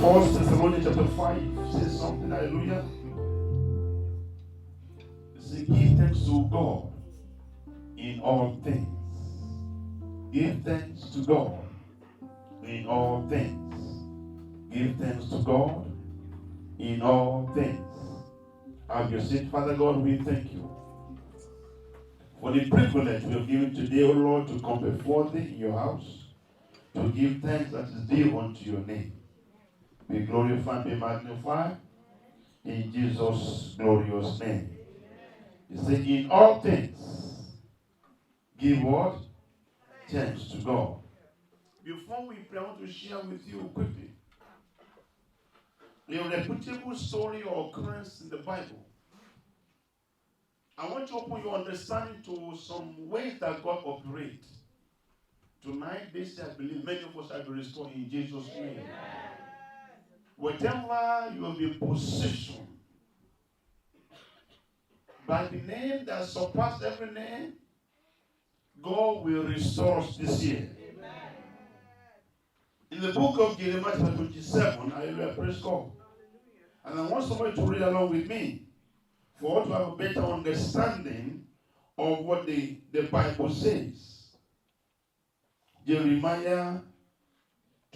1 Thessalonians chapter 5 says something, hallelujah. It says, give thanks to God in all things. Give thanks to God in all things. Give thanks to God in all things. Have you said, Father God, we thank you for the privilege we have given today, O Lord, to come before thee in your house, to give thanks that is due unto your name. Be glorified, be magnified in Jesus' glorious name. He said, in all things, give what? Thanks to God. Before we pray, I want to share with you quickly a reputable story or occurrence in the Bible. I want to open your understanding to some ways that God operates. Tonight, this I believe many of us shall be restored in Jesus' name. Whatever you will be positioned by the name that surpasses every name, God will restore us this year. In the book of Jeremiah, chapter 27, hallelujah, praise God. And I want somebody to read along with me for us to have a better understanding of what the Bible says. Jeremiah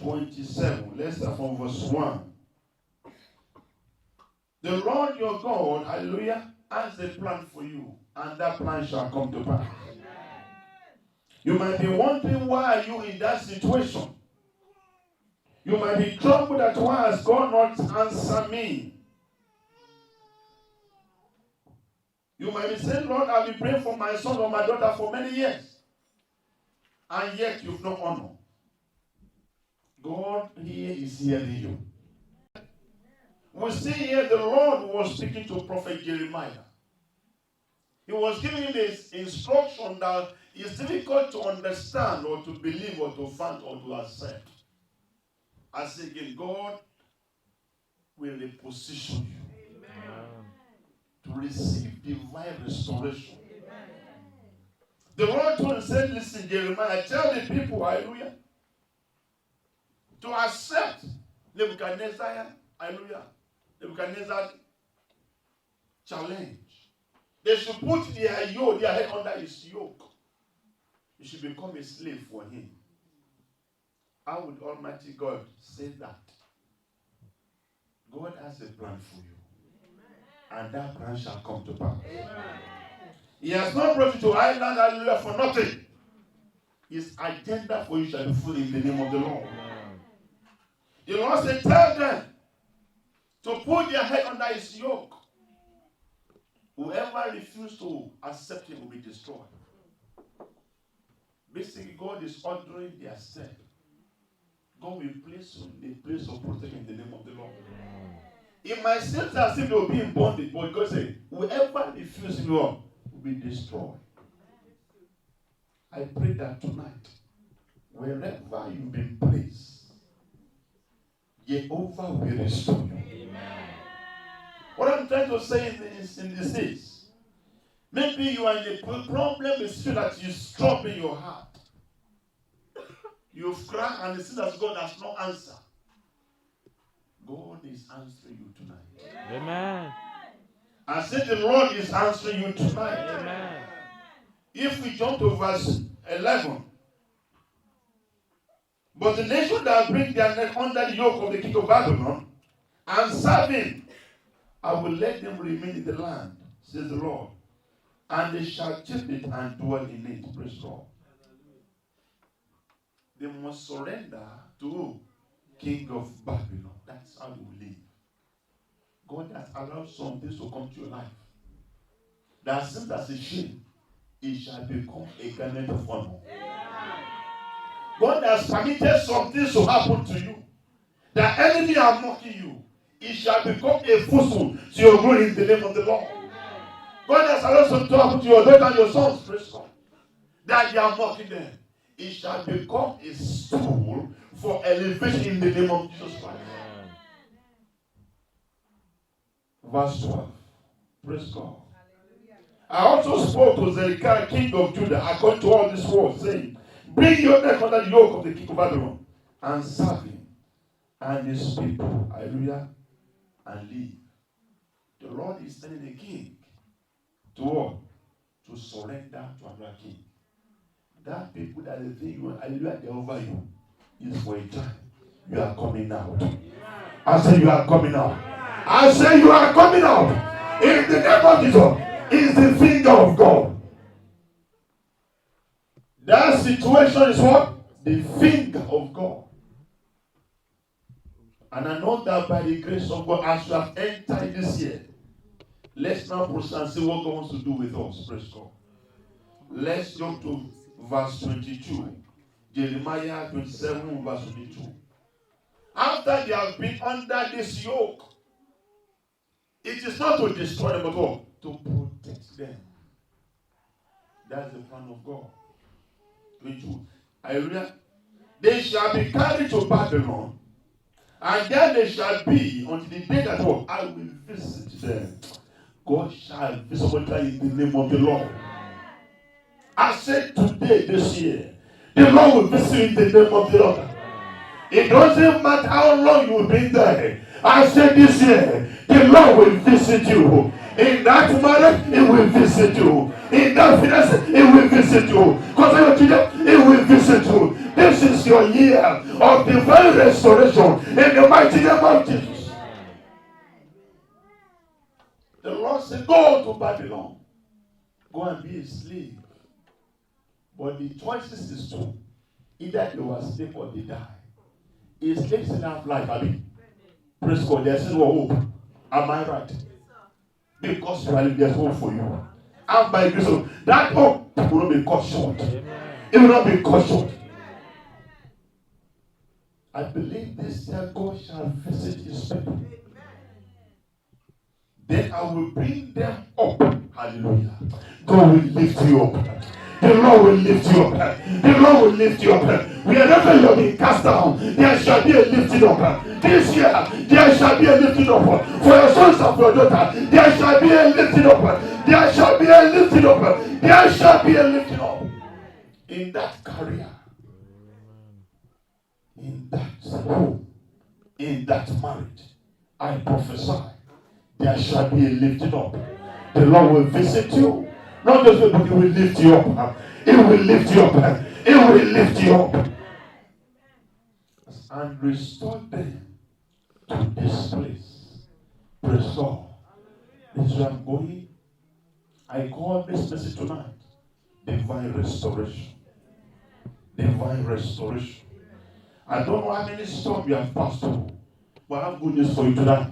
27. Let's start from verse 1. The Lord your God, hallelujah, has a plan for you, and that plan shall come to pass. You might be wondering, why are you in that situation? You might be troubled that why has God not answered me? You might be saying, Lord, I've been praying for my son or my daughter for many years, and yet you've not honored. God here is hearing you. We see here the Lord was speaking to Prophet Jeremiah. He was giving him this instruction that is difficult to understand or to believe or to find or to accept. I say again, God will reposition you. Amen. To receive divine restoration. Amen. The Lord told him, said, listen, Jeremiah, tell the people, hallelujah, to accept Nebuchadnezzar, hallelujah, Nebuchadnezzar challenge. They should put their head under his yoke. You should become a slave for him. How would Almighty God say that? God has a plan for you. Amen. And that plan shall come to pass. Amen. He has not brought you to Ireland, hallelujah, for nothing. His agenda for you shall be fulfilled in the name of the Lord. Amen. The Lord said, tell them to put their head under his yoke. Whoever refuses to accept him will be destroyed. Basically, God is ordering their step. God will place you in the place of protection in the name of the Lord. It might seem as if they will be in bondage, but God said, whoever refuses him will be destroyed. I pray that tonight, wherever you've been placed, Jehovah will restore you. Amen. What I'm trying to say in this is, maybe you are in a problem, is that you stop in your heart. You've cried and it seems that God has no answer. God is answering you tonight. Amen. I said the Lord is answering you tonight. Amen. If we jump to verse 11. But the nation that bring their neck under the yoke of the king of Babylon and serve him, I will let them remain in the land, says the Lord. And they shall keep it and dwell in it. Praise God. They must surrender to King of Babylon. That's how they will live. God has allowed some things to come to your life that seems as a shame, it shall become a garment of honor. God has permitted some things to happen to you. The enemy are mocking you. It shall become a footstool to your glory in the name of the Lord. God has allowed something to happen to your daughter and your sons, praise God, that they are mocking them. It shall become a stool for elevation in the name of Jesus Christ. Verse 12. Praise God. I also spoke to Zedekiah, king of Judah, according to all this word, saying, bring your neck under the yoke of the king of Babylon and serve him. and his people, hallelujah, and live. The Lord is sending a king to what? To surrender to another king. That people that they think you, hallelujah, they're over you, is for a time. You are coming out. I say you are coming out. I say you are coming out. In the name of Jesus, is the finger of God. That situation is what? The finger of God. And I know that by the grace of God, as you have entered this year, let's now proceed and see what God wants to do with us. Praise God. Let's go to verse 22. Jeremiah 27, verse 22. After they have been under this yoke, it is not to destroy them at all, to protect them. That's the plan of God. 22. Hallelujah. They shall be carried to Babylon, and there they shall be until the day that I will visit them. God shall visit somebody in the name of the Lord. I said today, this year, the Lord will visit you in the name of the Lord. It doesn't matter how long you've been there. I said this year, the Lord will visit you. In that marriage, it will visit you. In that finance, it will visit you. Because your children, it will visit you. This is your year of divine restoration in the mighty name of Jesus. The Lord said, go to Babylon. Go and be a slave. But the choices is two. Either they were slave or they die. A slave still have life, I mean. Praise God, there's still hope. Am I right? Because you are living, there's hope for you. And by grace of that hope will not be cut short. It will not be cut short. I believe this year God shall visit his people. Then I will bring them up. Hallelujah. God will lift you up. The Lord will lift you up. The Lord will lift you up. Wherever you have been cast down, there shall be a lifting up. This year, there shall be a lifting up. For your sons and for your daughter, there shall be a lifting up. There shall be a lifting up. There shall be a lifting up. In that career, in that home, in that marriage, I prophesy, there shall be a lifting up. The Lord will visit you. Not just but He will lift you up. It will lift you up. It will lift you up. And restore them to this place. Praise God. This is where I'm going. I call this message tonight divine restoration. Divine restoration. I don't know how many storms you have passed through, but I have good news for you tonight.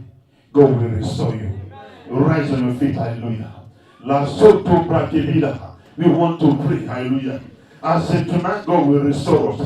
God will restore you. Rise on your feet. Hallelujah. La soto brakebida. We want to pray. Hallelujah. I said tonight God will restore us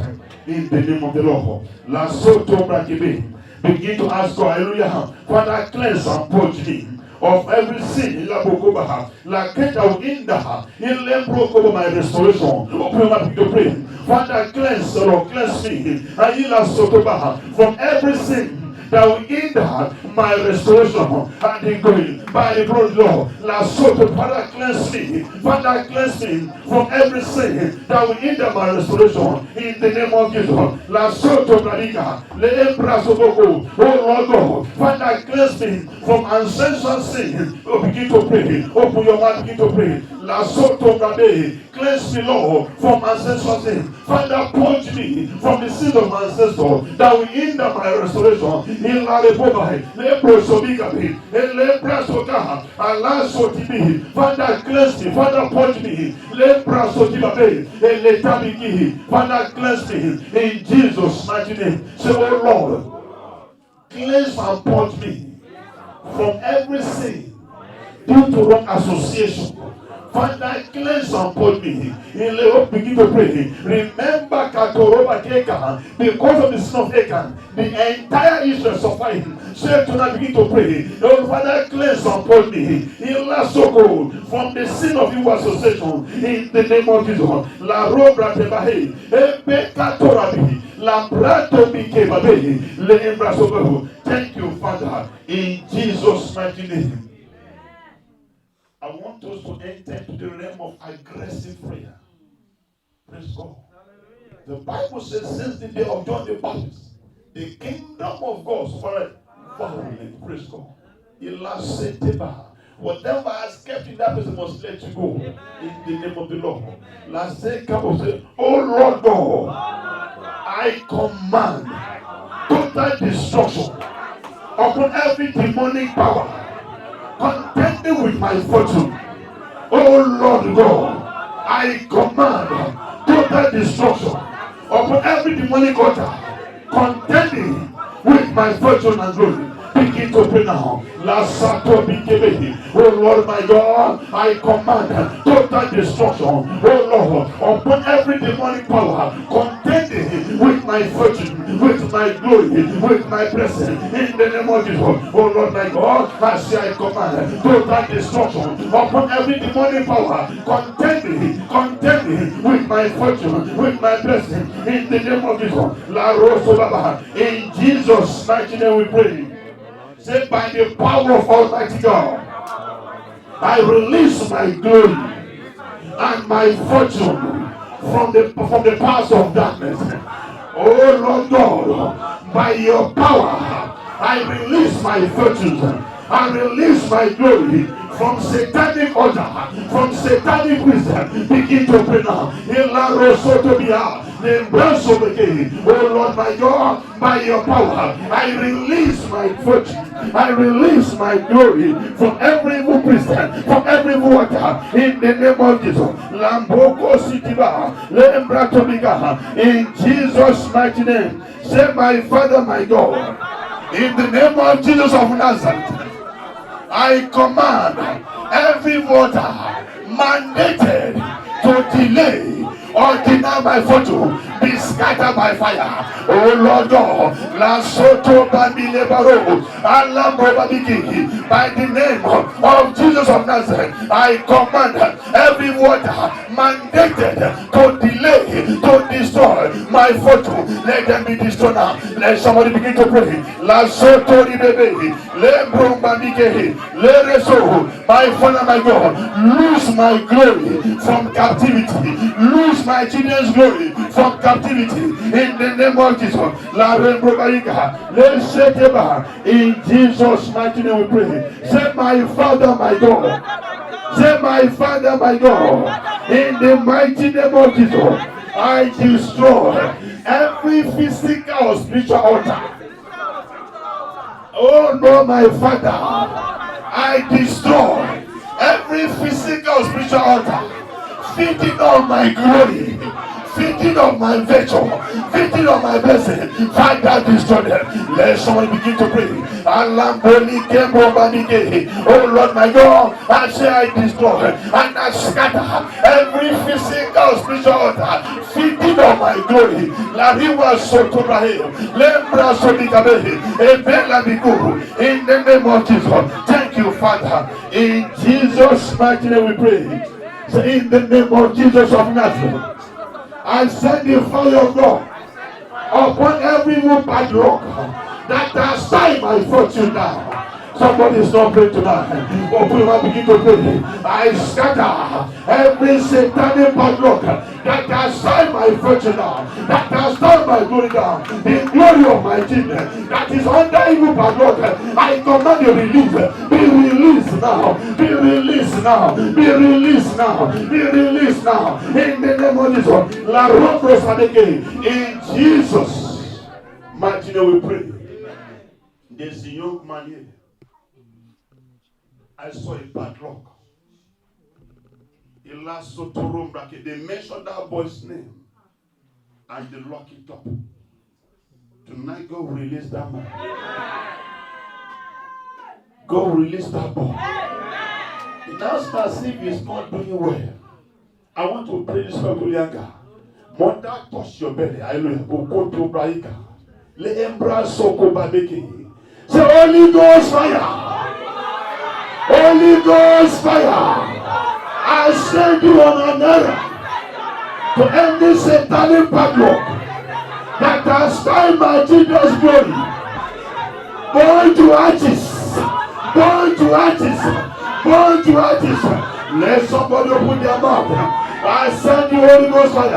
in the name of the Lord. La soto brakebe. Begin to ask God. Hallelujah. Father, cleanse and purge me of every sin. La keta inda. In lembro my restoration. Open your mouth to pray. Father, cleanse, Lord, cleanse me. From every sin that will hinder my restoration and the going by the blood of the Lord. La soto, Father, cleanse me. Father, cleanse me from every sin that will hinder my restoration in the name of Jesus. La soto, Bradica, Le Embrasoboko, oh Lord God, Father, cleanse me from ancestral sin. Oh, begin to pray. Open your mouth, begin to pray. La soto, Brade, cleanse me, Lord, from ancestral sin. Father, purge me from the sin of my ancestors that will hinder my restoration. In la Lepobai, Leprosobigabi, and Leprasoka, Allah Sotibi. Father, cleanse me. Father, purge me. Leprasotibabe, and Letabiki. Father, cleanse me. In Jesus' mighty name. Say, oh Lord, cleanse and purge me from every sin due to wrong association. Father, cleanse and put me. In Leo, begin to pray. Remember Katoroba Keka, because of the sin of Achan, the entire Israel suffered. So tonight begin to pray. Lord, Father, cleanse and put me. In La Soko, from the sin of evil association, in the name of Jesus. La Robra Tebahe, Ebe Katorabi, La Brato Bikebabe, Le Embrasobo. Thank you, Father, in Jesus' mighty name. I want us to enter into the realm of aggressive prayer. Praise God. The Bible says since the day of John the Baptist, The kingdom of God suffereth violence. Praise God. Ilaseteba. Whatever has kept in that person must let you go. In the name of the Lord. Last say, come and say, oh Lord God, I command total destruction upon every demonic power contending with my fortune. Oh Lord God, I command total destruction upon every demonic altar contending with my fortune and glory. Begin to pray now. Oh Lord my God, I command total destruction. Oh Lord, upon every demonic power contending with my fortune, with my glory, with my blessing. In the name of Jesus. Oh Lord my God, I say I command total destruction upon every demonic power contending with my fortune, with my blessing. In the name of Jesus. In Jesus' mighty name we pray. Say, by the power of Almighty God, I release my glory and my fortune from the powers of darkness. Oh Lord God, by your power, I release my fortunes. I release my glory from satanic order, from satanic wisdom. Begin to pray now. Oh Lord my God, by your power, I release my fortune. I release my glory from every evil Christian, from every evil water. In the name of Jesus. Lamboko Sitiba, Lembra Tobiga. In Jesus' mighty name. Say, my Father, my God. In the name of Jesus of Nazareth. I command every voter mandated to delay or deny my fortune be scattered by fire. Oh Lord God, La Soto Babile Baro, Alambo Babiki, by the name of Jesus of Nazareth, I command every water mandated to delay, to destroy my fortune. Let them be destroyed now. Let somebody begin to pray. La Soto Ribebe, Le Brumbabike, Le Reso, my Father, my God, lose my glory from captivity, lose my children's glory from captivity in the name of Jesus. La Rembrobaika, Le Shekeba, in Jesus' mighty name we pray. Say, my Father, my God. Say, my Father, my God, in the mighty name of Jesus, I destroy every physical or spiritual altar. Oh no, my Father, I destroy every physical or spiritual altar feeding on my glory, feeding on my virtue, feeding on my blessing. Father, destroy them. Let someone begin to pray. Oh Lord my God, I say I destroy and I scatter every physical spiritual altar feeding on my glory. Lariwa Sotobrahe, Lembra Sodikabe, Ebela Bigu, in the name of Jesus. Thank you, Father. In Jesus' mighty name we pray. So in the name of Jesus of Nazareth, I send the fire of God upon every bad luck that has tied my fortune down. Somebody is not praying tonight. Open your mouth, begin to pray. I scatter every satanic bad luck that has tied my fortune down, that has tied my glory down, the glory of my children that is under evil bad luck. I command you release. Be released now. Be released now. Be released now. Be released now. In the name of Jesus. La Rombro Sadeke. In Jesus' mighty name we pray. There's a young man here. I saw a padlock. They mentioned that boy's name and they lock it up. Tonight, God will release that man. God will release that boy. It now starts as if he's not doing well. I want to pray this for Goliaga. Mother, touch your belly. Hallelujah. Go to Braika. Le Embra Soko Babeke. Say, Holy Ghost fire. Holy Ghost fire. I send you on an errand to end this satanic padlock that has tied my children's glory. Born to artists. Born to artists. Born to artists. Let somebody open their mouth I send you Holy Ghost fire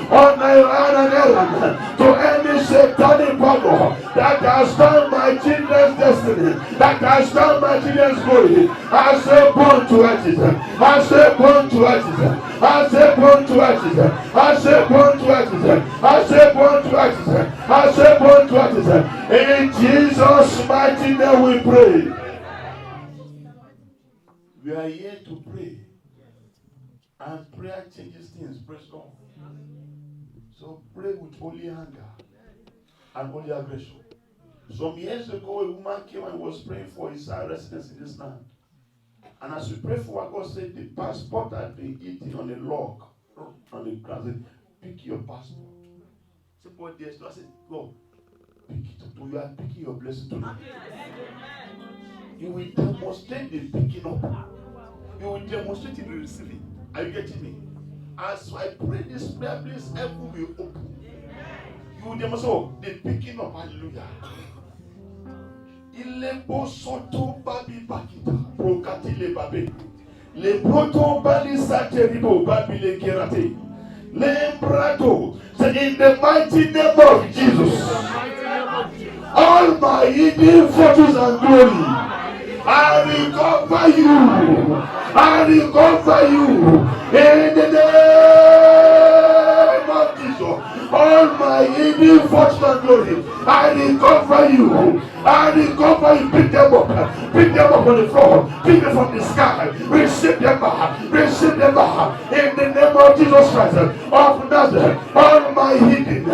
on Iran and Iran to any satanic power that has done my children's destiny, that has done my children's glory. I say born to ashes. I say born to ashes. I say born to ashes. I say born to ashes. I say born to ashes. I say born to ashes. In Jesus' mighty name we pray. We are here to pray. And prayer changes things. Praise God. So pray with holy anger and holy aggression. Some years ago, a woman came and was praying for his residence in this land. And as we prayed for her, God said the passport had been eaten on a log, on the ground. Said, pick your passport. Say, God, yes. I said, go. Pick it up. You are picking your blessing today. You will demonstrate the picking up. You will demonstrate in the receiving. Are you getting me? As I pray this prayer, please, heaven will open. You will demonstrate the picking up. Hallelujah. Ilebo soto babi bakita prokatile babe le proto bali sateribo babi le kerate le brato. Say in the mighty name of Jesus, all my hidden fortunes and glory, I recover you. I recover you in the name of Jesus. All my hidden fortunes and glory, I recover you. I recover you. Pick them up. Pick them up on the floor. Pick them from the sky. Receive them back. Receive them back. In the name of Jesus Christ of Nazareth. All my hidden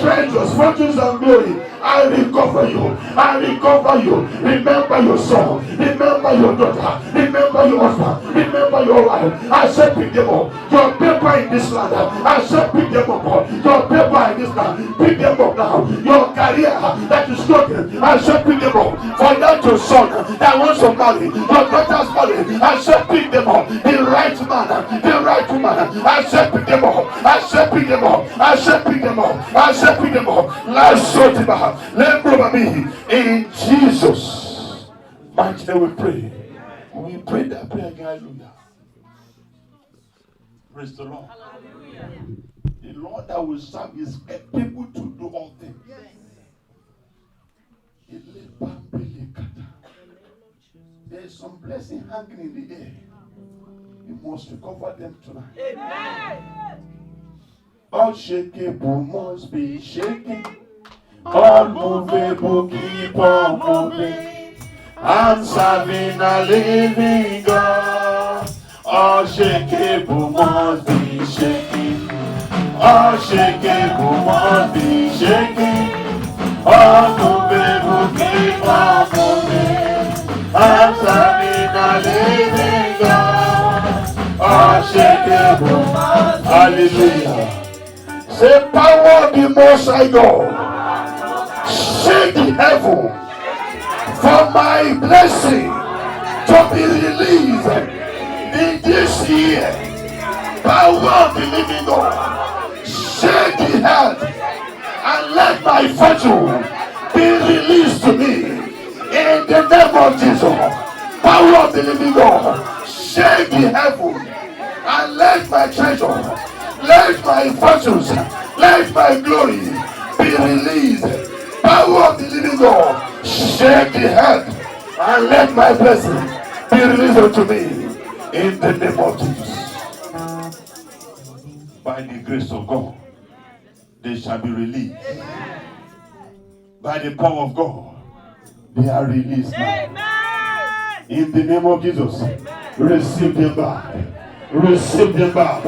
treasures, fortunes and glory, I recover you. I recover you. Remember your son. Remember your daughter. Remember your husband. Remember your wife. I said pick them up. Your paper in this land. I said pick them up. Your paper in this land. Pick them up now. Your career that is struggling. I said pick them up. For that your son that wants to marry. Your daughter's married. I said pick them up. The right man. The right woman. I said pick them up. I said pick them up. I said pick them up. I said pick them up. Last short let me in Jesus' mighty name we pray. We pray that prayer again. Hallelujah. Praise the Lord. Hallelujah. The Lord that will serve is able to do all things. There is some blessing hanging in the air. You must recover them tonight. Amen. Unshakable must be shaken. Unmovable, keep on moving. I'm serving a living God. Unshakable must be shaking. Unshakable must be shaking. Unmovable, keep on moving. I'm serving a living God. Unshakable must be hallelujah. Say power of the Most High God. Shake the heaven for my blessing to be released in this year. Power of the living God. Shake the earth and let my fortune be released to me in the name of Jesus. Power of the living God. Shake the heaven and let my treasure, let my fortunes, let my glory be released. Power of the living God, shake the earth and let my blessing be released unto me in the name of Jesus. By the grace of God, they shall be released. Amen. By the power of God, they are released now. Amen. In the name of Jesus, amen. Receive them back. Receive them back.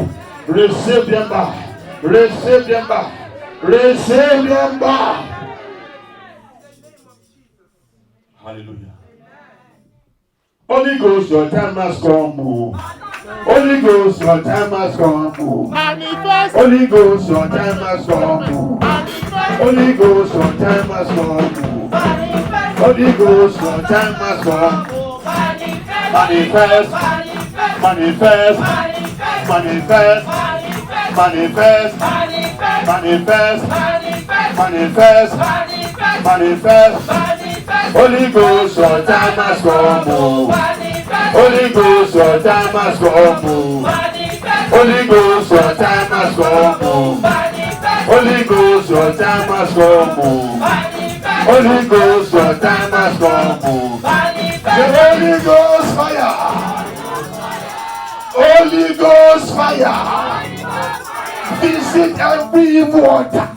Receive them back. Receive them back. Receive them back. Hallelujah. Holy Ghost, your time has come. Holy Ghost, your time has come. Holy Ghost, your time has come. Holy Ghost, your time has come. Holy Ghost, your time has come. Manifest, manifest, manifest, manifest, manifest, manifest, manifest. Holy Ghost, your time has come. Holy Ghost, your time has come. Holy Ghost, your time has come. Holy Ghost, your time has come. Holy Ghost, your time has come. The Holy Ghost fire. Holy Ghost fire. Visit every evil altar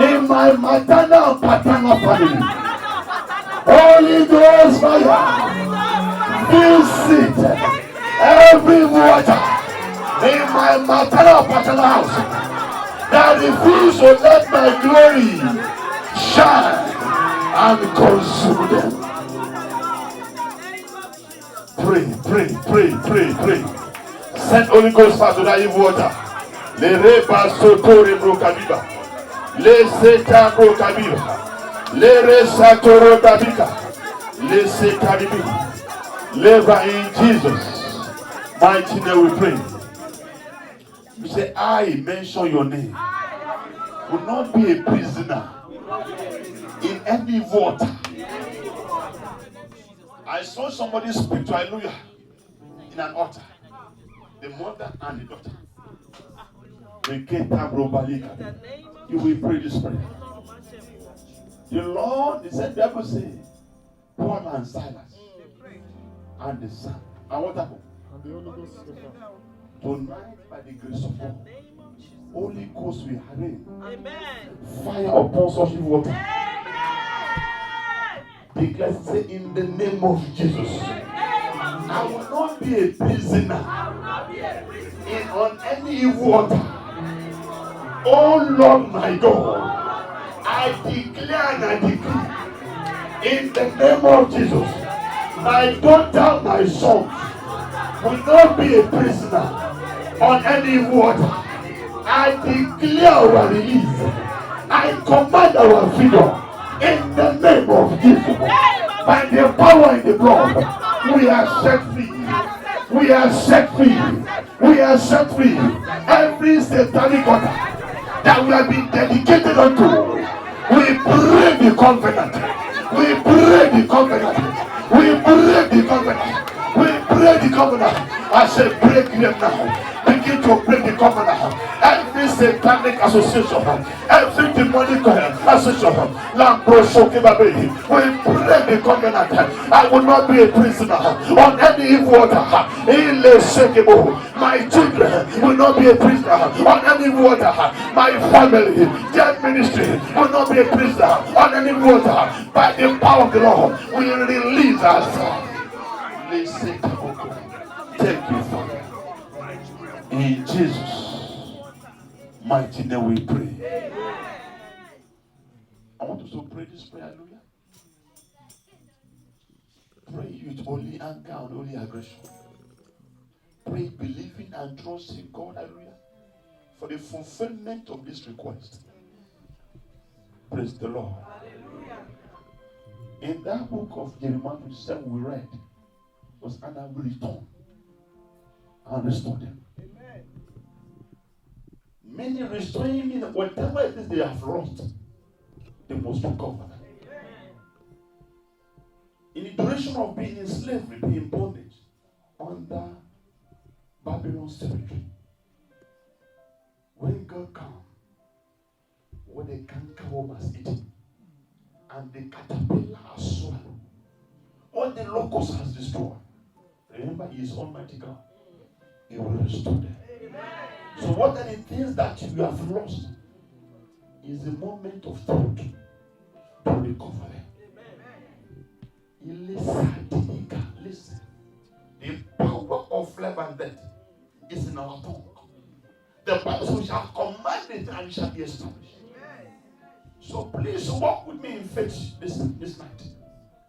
in my maternal and paternal family. Holy Ghost fire. Visit every water in my maternal and paternal house that refuse to let my glory shine and consume them. Pray. Send Holy Ghost fire to that evil water. Le reba sotore brokabiba. Le seta brokabiba. Le resatoro dabika. Le sekaribi. Labor in Jesus' mighty name we pray. You say, I mention your name. Will not be a prisoner in any water. I saw somebody speak to Hallelujah in an altar. The mother and the daughter. You will pray this prayer. The Lord, the said, Bible say, Paul and Silas and the Son. And what happened? Tonight, by the grace of God, Holy Ghost will rain fire upon such water. Declare, say, in the name of Jesus, I will not be a prisoner on any evil water. Oh Lord my God, I declare and I decree in the name of Jesus, my daughter, my son will not be a prisoner on any water. I declare our release. I command our freedom in the name of Jesus. By the power in the blood, we are set free. We are set free. We are set free. Every satanic order that we have been dedicated unto, we break the covenant. We break the covenant. We break the covenant. We break the covenant. I say break them now. Begin to break the covenant. Every satanic association, every demonic association, we break the covenant. I will not be a prisoner on any evil order. My children will not be a prisoner on any water. My family, their ministry will not be a prisoner on any water. By the power of the Lord, we release us. Thank you, Father. In Jesus' mighty name we pray. I want us to pray this prayer, hallelujah. Pray with only anger and only aggression. Pray believing and trusting God, hallelujah, for the fulfillment of this request. Praise the Lord. Hallelujah. In that book of Jeremiah 27 we read, was and I will return and restore them. Amen. Many restoring me that whatever it is they have lost, they must recover. In the duration of being in slavery, being in bondage under Babylon's territory, when God comes, when the cankerworm has eaten, and the caterpillar has swallowed, all the locusts has destroyed, remember He is Almighty God. He will restore them. Amen. So what are the things that you have lost? Is the moment of truth to recover them. Listen. The power of life and death is in our tongue. The Bible says we shall command it and it shall be established. So please walk with me in faith this night.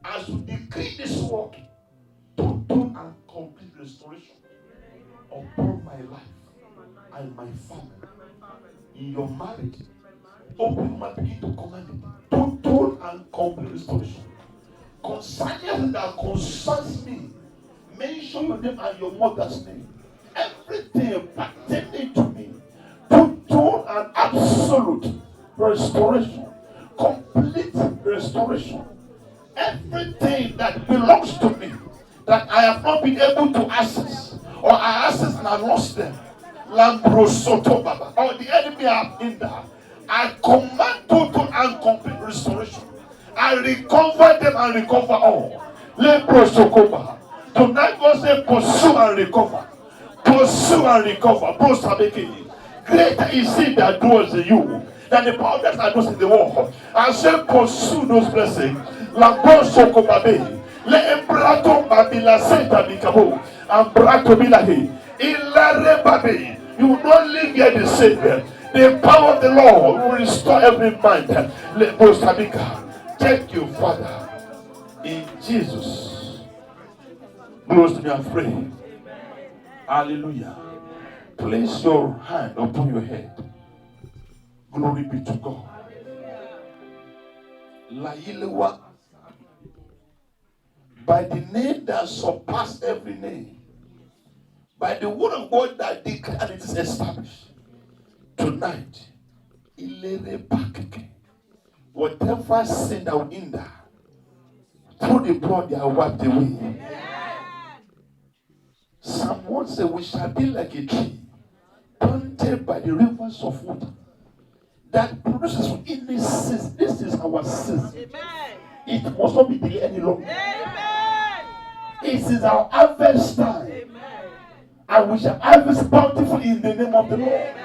As we decree this word, total and complete restoration upon my life and my family. In your marriage, open your mouth, begin to command it. Total and complete restoration. Concerning that concerns me, mention your name and your mother's name. Everything pertaining to me, total and absolute restoration, complete restoration. Everything that belongs to me that I have not been able to access or I access and I lost them, Lambrosoto Baba, or the enemy are in there, I command total and complete restoration. I recover them and recover all. Lembrosokoba. Tonight God say pursue and recover. Pursue and recover. Prostabeke. Greater is he that dwells in you than the power that dwells in the world. I say pursue those blessings. Lambrosokobabe. Le embrato babila senta bikabo. Ambrato bilahi. Ilare babe. You will not live here the same. The power of the Lord will restore every mind. Le prostabika. Thank you, Father. In Jesus. Close to me and pray. Hallelujah. Place your hand upon your head. Glory be to God. Lailewa. By the name that surpassed every name. By the word of God that declared it is established. Tonight. Ilere bakeke. Whatever sin that will hinder, through the blood they are wiped away. Psalm 1 says, we shall be like a tree planted by the rivers of water that produces in this season. This is our season. It must not be delayed any longer. It is our harvest time. And we shall harvest bountifully in the name of the Lord.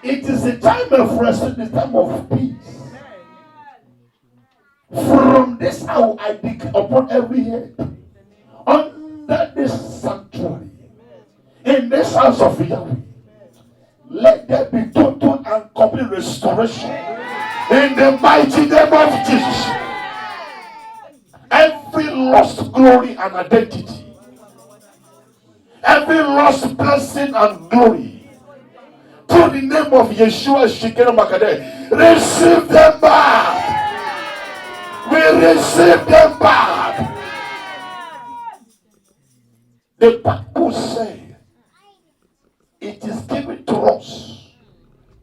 It is a time of rest, the time of peace. From this hour I declare upon every head under this sanctuary, in this house of Yahweh, let there be total and complete restoration in the mighty name of Jesus. Every lost glory and identity, every lost blessing and glory, through the name of Yeshua Shekero Makadeh, receive them back. We receive them back. The Bible says it is given to us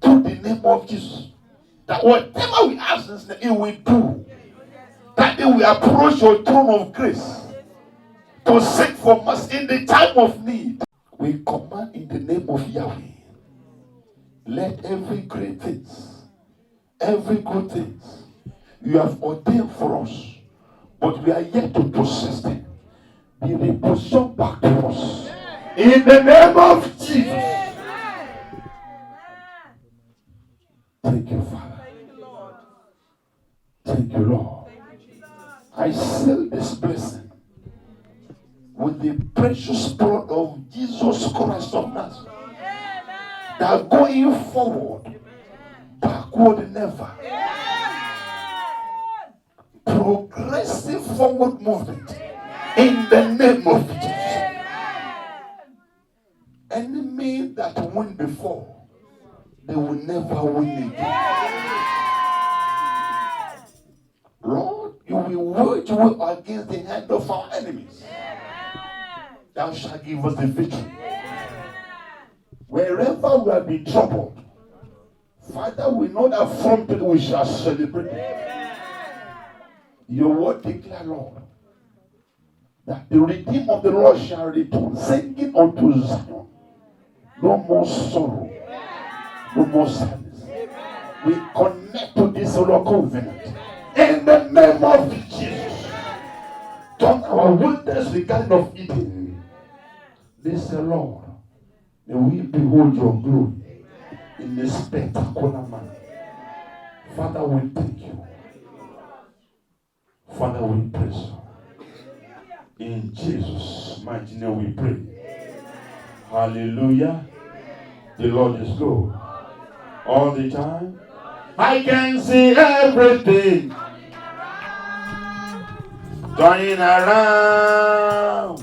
through the name of Jesus that whatever we ask in His name, He will do. That He will approach your throne of grace to seek for mercy in the time of need. We command in the name of Yahweh, let every great things, every good things you have ordained for us, but we are yet to possess them, be repositioned back to us. In the name of Jesus. Thank you, Father. Thank you, Lord. I seal this blessing with the precious blood of Jesus Christ of Nazareth. That going forward, backward never. Progressive forward movement in the name of Jesus. Enemy that won before, they will never win again. Lord, you will wage war against the hand of our enemies. Thou shalt give us the victory. Wherever we have been troubled, Father, we know that from today we shall celebrate. Your word declare, Lord, that the redeemed of the Lord shall return, singing unto Zion. No more sorrow, no more sadness. We connect to this Lord covenant in the name of Jesus. Turn our wilderness regarding of Eden. This is the Lord. May we behold your glory in a spectacular manner. Father, we thank you. Father, we praise you. In Jesus' mighty name we pray. Hallelujah. The Lord is good. All the time. I can see everything turning around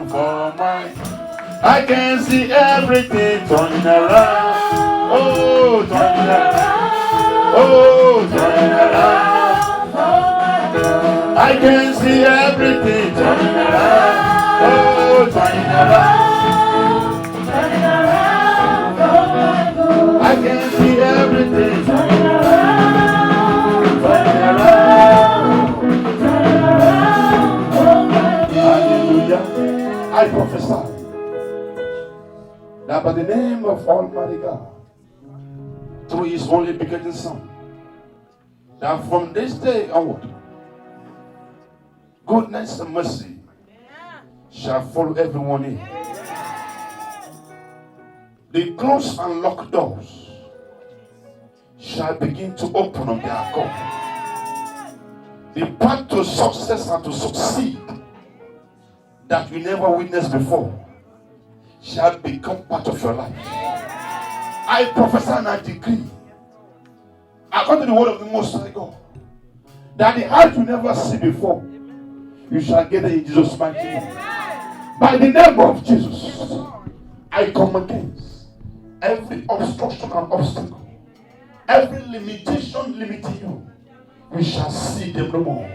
for mine. I can see everything turning around. Oh, turning around. Oh, turning around. I can see everything turning around. Oh, turning around. Turning around for my good. I can see everything turning around. Turning around. Turning around for my good. Hallelujah. I by the name of Almighty God, through His only begotten Son, that from this day onward, goodness and mercy shall follow everyone in. The closed and locked doors shall begin to open on their accord. The path to success and to succeed that you never witnessed before shall become part of your life. I prophesy and I decree, according to the word of the Most High God, that the height you never see before, you shall get it in Jesus' mighty name. By the name of Jesus, I come against every obstruction and obstacle, every limitation limiting you. We shall see them no more.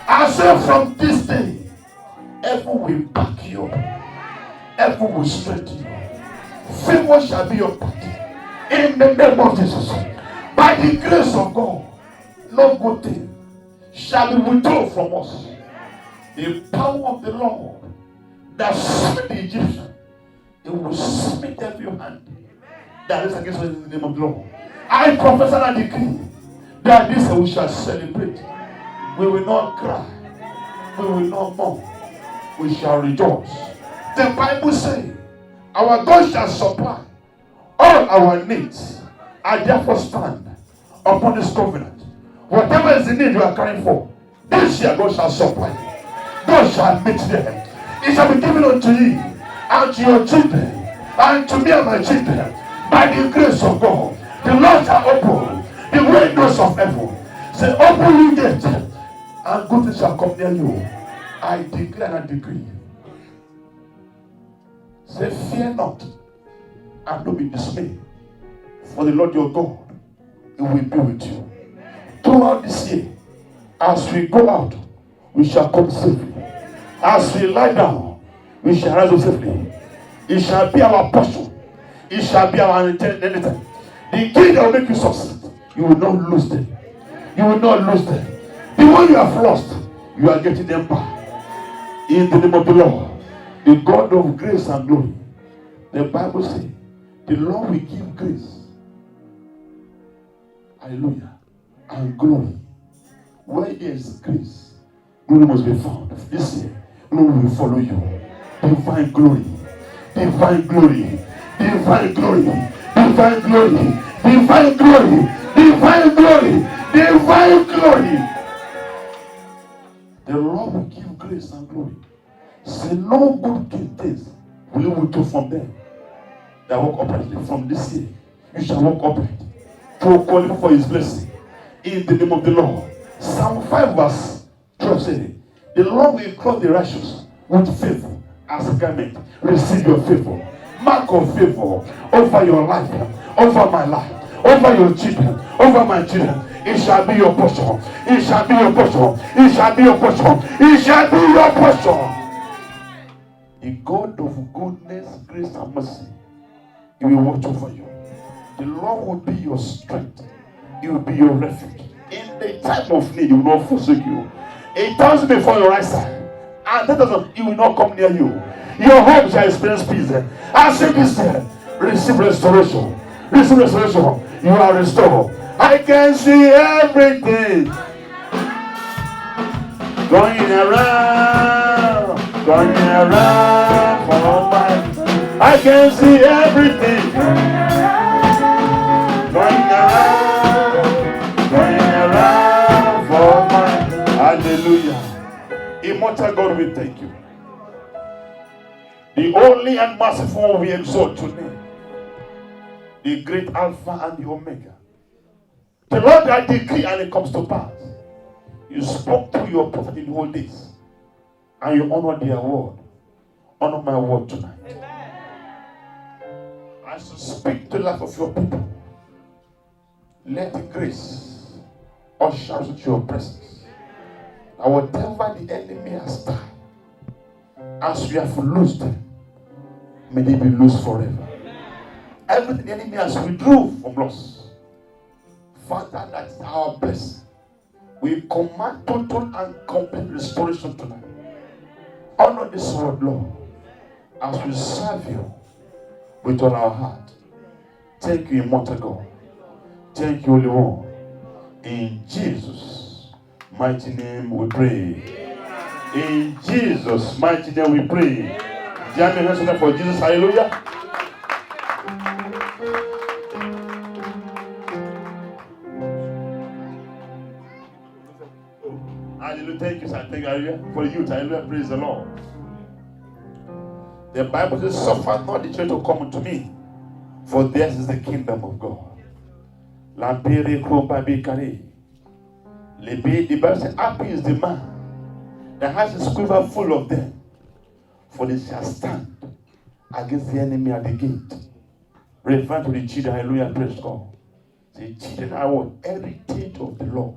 I say from this day, heaven will back you up. Heaven will strengthen you. Favor shall be your party. In the name of Jesus. By the grace of God, no good thing shall be withdrawn from us. The power of the Lord that smote the Egyptian, it will smite every hand that is against us in the name of the Lord. I prophesy and decree that this we shall celebrate. We will not cry. We will not mourn. We shall rejoice. The Bible says, our God shall supply all our needs. I therefore stand upon this covenant. Whatever is the need you are crying for, this year God shall supply. God shall meet them. It shall be given unto you, and to your children, and to me and my children, by the grace of God. The Lord shall open the windows of heaven. Say, open you gate, and good things shall come near you. I declare and decree. Say, fear not, and don't be dismayed. For the Lord your God, He will be with you. Throughout this year, as we go out, we shall come safely. As we lie down, we shall rise up safely. It shall be our portion. It shall be our inheritance. The key that will make you succeed, you will not lose them. You will not lose them. The one you have lost, you are getting them back. In the name of the Lord, the God of grace and glory. The Bible says, the Lord will give grace. Hallelujah. And glory. Where there is grace, glory must be found. This year, glory will follow you. Divine glory. Divine glory. Divine glory. Divine glory. Divine glory. Divine glory. Divine glory. The Lord will give grace and glory. Say no good things will you do from them that walk uprightly. From this year, you shall walk upright to qualify for His blessing. In the name of the Lord. Psalm 5 verse 12 says, the Lord will clothe the righteous with favor as a garment. Receive your favor. Mark of favor over your life, over my life, over your children, over my children. It shall be your portion. It shall be your portion. It shall be your portion. It shall be your portion. The God of goodness, grace, and mercy, He will watch over you. The Lord will be your strength. He will be your refuge. In the time of need, He will not forsake you. He turns before your right side, and that doesn't, He will not come near you. Your home shall experience peace. I say this, receive restoration. Receive restoration. You are restored. I can see everything going around for my. I can see everything going around for my. Hallelujah. Immortal God, we thank you. The only and merciful one we exalt today. The great Alpha and the Omega. The Lord, I decree, and it comes to pass. You spoke to your prophet in the old days, and you honor their word. Honor my word tonight. Amen. I shall speak to the life of your people. Let the grace usher us into your presence. That whatever the enemy has done, as we have loosed them, may they be loosed forever. Everything the enemy has withdrawn from us, Father, that is our blessing. We command total and complete restoration tonight. Honor this word, Lord, as we serve you with all our heart. Thank you, immortal God. Thank you, Holy One. In Jesus' mighty name we pray. In Jesus' mighty name we pray. Jam your hands together for Jesus. Hallelujah. Hallelujah. Thank you, sir. Thank you. Hallelujah. For the youth. Hallelujah. Praise the Lord. The Bible says, suffer not the children to come unto me, for theirs is the kingdom of God. The Bible says, happy is the man that has his quiver full of them, for they shall stand against the enemy at the gate. Referring to the children, hallelujah, praise God. The children are what? Heritage of the Lord.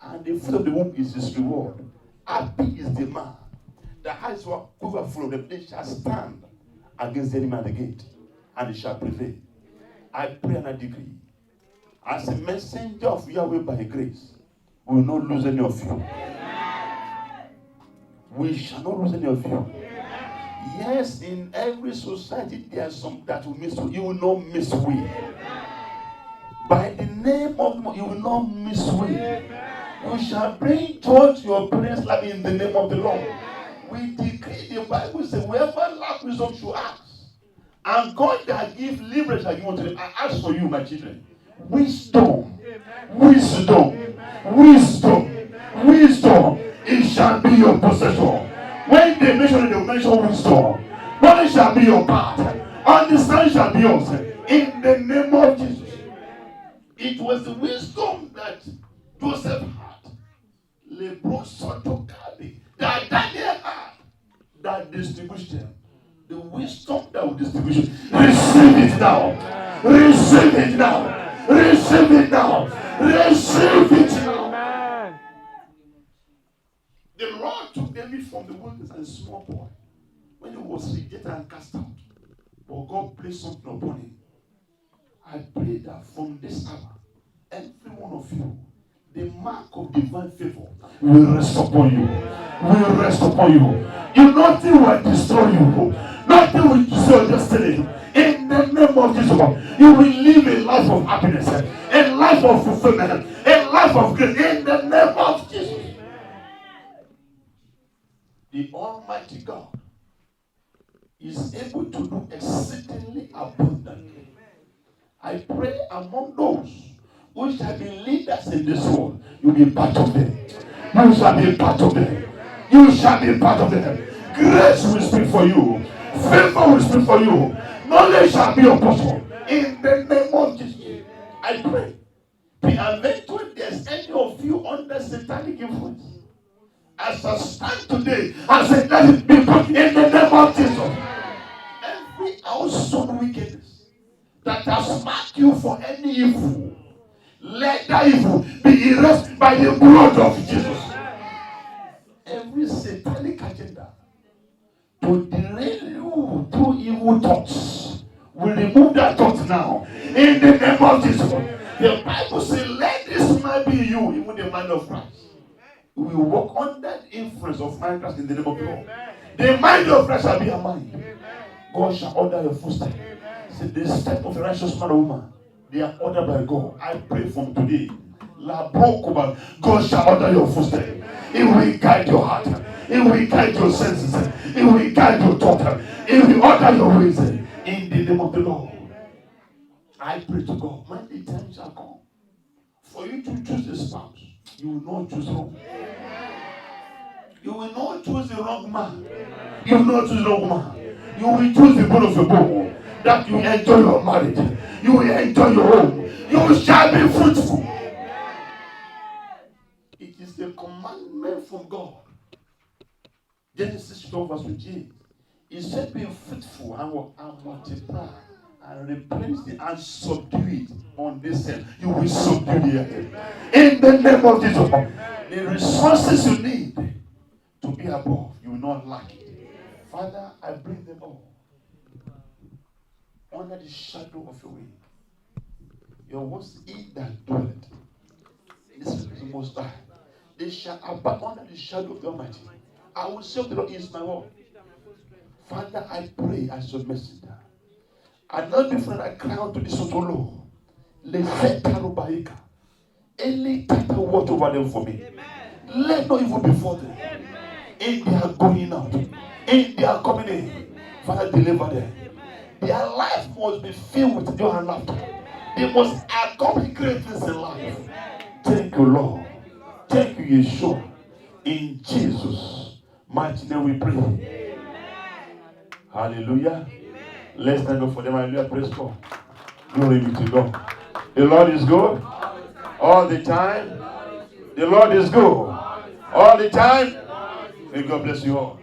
And the fruit of the womb is his reward. Happy is the man that has his quiver full of them. They shall stand against the enemy at the gate, and they shall prevail. I pray and I decree, as a messenger of Yahweh by grace, we will not lose any of you. We shall not lose any of you. Yes, in every society there are some that will miss you. You will not miss way. By the name of God, you will not miss way. You shall bring joy to your parents' life in the name of the Lord. We decree, the Bible says, whoever lacks wisdom should ask. And God that gives liberty shall give unto them. I ask for you, my children. Wisdom. Wisdom. Wisdom. Wisdom. It shall be your possession. When they mention it, they will mention wisdom. Knowledge shall be your part. Understanding shall be yours. In the name of Jesus. It was the wisdom that Joseph had. That Daniel had. That distinguished them. The wisdom that will distinguish you. Receive it now. Receive it now. Receive it now. Receive it now. The Lord took David from the wilderness as a small boy when he was rejected and cast out. But God placed something upon him. I pray that from this hour, every one of you, the mark of divine favor will rest upon you. Will rest upon you. You nothing will destroy you. Nothing will destroy your destiny. In the name of Jesus, you will live a life of happiness, a life of fulfillment, a life of grace. In the name of Jesus. The Almighty God is able to do exceedingly abundantly. I pray among those who shall be leaders in this world, you will be part of them. You shall be part of them. You shall be part of them. Grace will speak for you. Favor will speak for you. Knowledge shall be your portion. In the name of Jesus, I pray. Peradventure, there's any of you under satanic influence. As I stand today, I say, let it be put in the name of Jesus. Every household wickedness that has marked you for any evil, let that evil be erased by the blood of Jesus. Every satanic agenda to derail you through evil thoughts, we remove that thought now. In the name of Jesus. The Bible says, let this man be you, even the mind of Christ. We will walk under the influence of mind Christ in the name of the Lord. The mind of Christ shall be a mind. God shall order your footsteps. See, the step of a righteous man or woman, they are ordered by God. I pray from today. God shall order your footsteps. It will guide your heart. It will guide your senses. It will guide your thought. It will order your ways. In the name of the Lord. I pray to God, when the time shall come for you to choose a spouse, you will not choose wrong. You will not choose the wrong man. You will not choose the wrong woman. You will choose the bone of your bone. That you enjoy your marriage. You will enjoy your home. You shall be fruitful. It is a commandment from God. Genesis 12 verse 28. He said, be fruitful and multiply and replenish it and subdue it on this earth. You will subdue the earth. In the name of Jesus. The resources you need to be above, you will not lack it. Father, I bring them all under the shadow of your wing. Your words, he that dwelleth. This is the Most High. They shall abide under the shadow of the Almighty. I will say the Lord is my word. Father, I pray as your messenger. And not be friend, I cry out to the Sotolo. Any title watch over them for me. Let no evil before them. In their going out, in their coming in, Father, deliver them. Their life must be filled with joy and laughter. They must accomplish great things in life. Thank you, Lord. Thank you, Yeshua. In Jesus' mighty name we pray. Hallelujah. Let's thank God for them. Hallelujah. Praise God. Glory be to God. The Lord is good all the time. The Lord is good all the time. May God bless you all.